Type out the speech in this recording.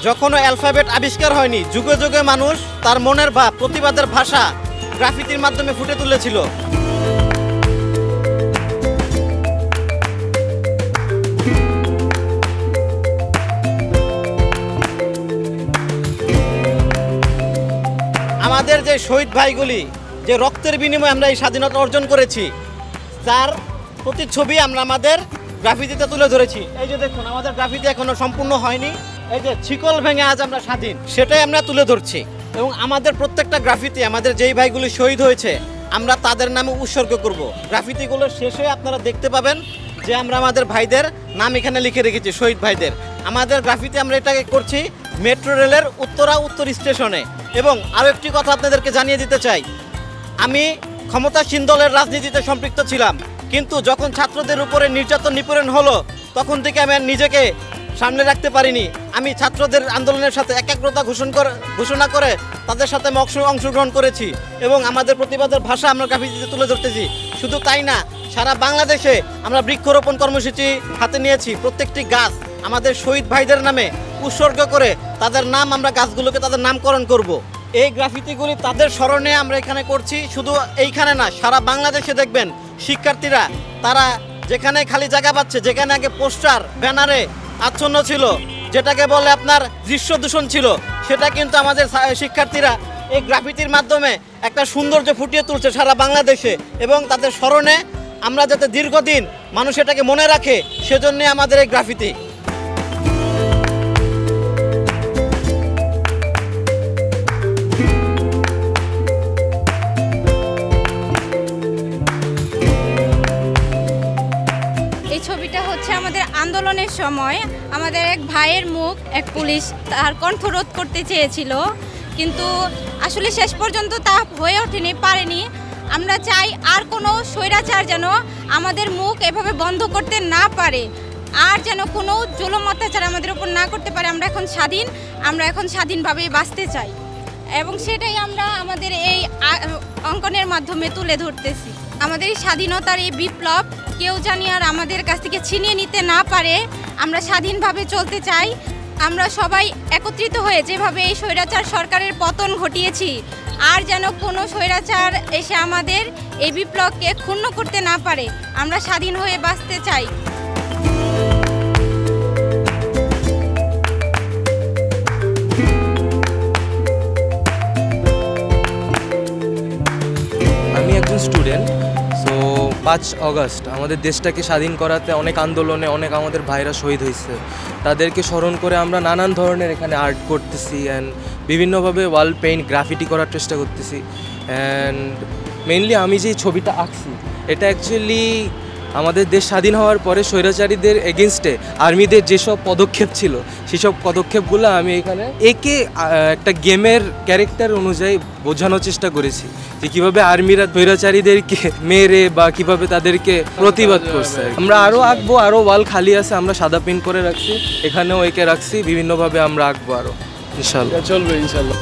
যখনও alphabet আবিষ্কার হয়নি, যুগে যুগে মানুষ তার মনের ভাব, প্রতিবাদের ভাষা গ্রাফিতির মাধ্যমে ফুটে তুলেছিল। আমাদের যে শহীদ ভাইগুলি, যে রক্তের বিনিময়ে আমরা এই স্বাধীনতা অর্জন করেছি, তার প্রতিচ্ছবি আমরা আমাদের গ্রাফিতিতে তুলে ধরেছি। এই যে দেখুন, আমাদের গ্রাফিতি এখনো সম্পূর্ণ হয়নি। এই যে শিকল ভেঙে আজ আমরা স্বাধীন, সেটাই আমরা তুলে ধরছি। এবং আমাদের প্রত্যেকটা গ্রাফিতি, আমাদের যেই ভাইগুলি শহীদ হয়েছে, আমরা তাদের নামে উৎসর্গ করব। গ্রাফিতিগুলোর শেষে আপনারা দেখতে পাবেন যে আমরা আমাদের ভাইদের নাম এখানে লিখে রেখেছি, শহীদ ভাইদের। আমাদের গ্রাফিতি আমরা এটাকে করছি মেট্রো রেলের উত্তর স্টেশনে। এবং আরও একটি কথা আপনাদেরকে জানিয়ে দিতে চাই, আমি ক্ষমতাসীন দলের রাজনীতিতে সম্পৃক্ত ছিলাম, কিন্তু যখন ছাত্রদের উপরে নির্যাতন নিপীড়ন হলো, তখন থেকে আমি নিজেকে সামনে রাখতে পারিনি। আমি ছাত্রদের আন্দোলনের সাথে একাগ্রতা ঘোষণা করে তাদের সাথে অংশগ্রহণ করেছি এবং আমাদের প্রতিবাদের ভাষা আমরা গ্রাফিতিতে তুলে ধরতেছি। শুধু তাই না, সারা বাংলাদেশে আমরা বৃক্ষরোপণ কর্মসূচি হাতে নিয়েছি। প্রত্যেকটি গাছ আমাদের শহীদ ভাইদের নামে উৎসর্গ করে তাদের নাম, আমরা গাছগুলোকে তাদের নামকরণ করব। এই গ্রাফিতিগুলি তাদের স্মরণে আমরা এখানে করছি। শুধু এইখানে না, সারা বাংলাদেশে দেখবেন শিক্ষার্থীরা, তারা যেখানে খালি জায়গা পাচ্ছে, যেখানে আগে পোস্টার ব্যানারে আচ্ছন্ন ছিল, যেটাকে বলে আপনার দৃশ্য দূষণ ছিল, সেটা কিন্তু আমাদের শিক্ষার্থীরা এই গ্রাফিতির মাধ্যমে একটা সৌন্দর্য ফুটিয়ে তুলছে সারা বাংলাদেশে। এবং তাদের স্মরণে আমরা যাতে দীর্ঘদিন মানুষ এটাকে মনে রাখে, সেজন্য আমাদের এই গ্রাফিতি। এই ছবিটা হচ্ছে আমাদের আন্দোলনের সময় আমাদের এক ভাইয়ের মুখ এক পুলিশ তার কণ্ঠরোধ করতে চেয়েছিল, কিন্তু আসলে শেষ পর্যন্ত তা হয়ে ওঠেনি, পারেনি। আমরা চাই আর কোনো স্বৈরাচার যেন আমাদের মুখ এভাবে বন্ধ করতে না পারে, আর যেন কোনো জুলুম অত্যাচার আমাদের উপর না করতে পারে। আমরা এখন স্বাধীন, আমরা এখন স্বাধীনভাবেই বাঁচতে চাই এবং সেটাই আমরা আমাদের এই অঙ্কনের মাধ্যমে তুলে ধরতেছি। আমাদের এই স্বাধীনতার এই বিপ্লব কেউ জানি আর আমাদের কাছ থেকে ছিনিয়ে নিতে না পারে। আমরা স্বাধীনভাবে চলতে চাই। আমরা সবাই একত্রিত হয়ে যেভাবে এই স্বৈরাচার সরকারের পতন ঘটিয়েছি, আর যেন কোনো স্বৈরাচার এসে আমাদের এই বিপ্লবকে ক্ষুণ্ণ করতে না পারে। আমরা স্বাধীন হয়ে বাঁচতে চাই। আমি একজন স্টুডেন্ট। 5 অগস্ট আমাদের দেশটাকে স্বাধীন করাতে অনেক আন্দোলনে অনেক আমাদের ভাইরা শহীদ হয়েছে, তাদেরকে স্মরণ করে আমরা নানান ধরনের এখানে আর্ট করতেছি অ্যান্ড বিভিন্নভাবে ওয়াল পেইন্ট গ্রাফিটি করার চেষ্টা করতেছি। অ্যান্ড মেইনলি আমি যে ছবিটা আঁকছি, এটা অ্যাকচুয়ালি আমাদের দেশ স্বাধীন হওয়ার পরে স্বৈরাচারীদের এগেনস্টে আর্মিদের যেসব পদক্ষেপ ছিল, সেসব পদক্ষেপগুলো আমি এখানে একে একটা গেমের ক্যারেক্টার অনুযায়ী বোঝানোর চেষ্টা করেছি যে কীভাবে আর্মিরা স্বৈরাচারীদেরকে মেরে বা কীভাবে তাদেরকে প্রতিবাদ করছে। আমরা আরও আঁকবো, আরও ওয়াল খালি আছে, আমরা সাদা পেইন্ট করে রাখছি, এখানেও একে রাখছি, বিভিন্নভাবে আমরা আঁকবো আরও, ইনশাল্লাহ চলবে ইনশাল্লাহ।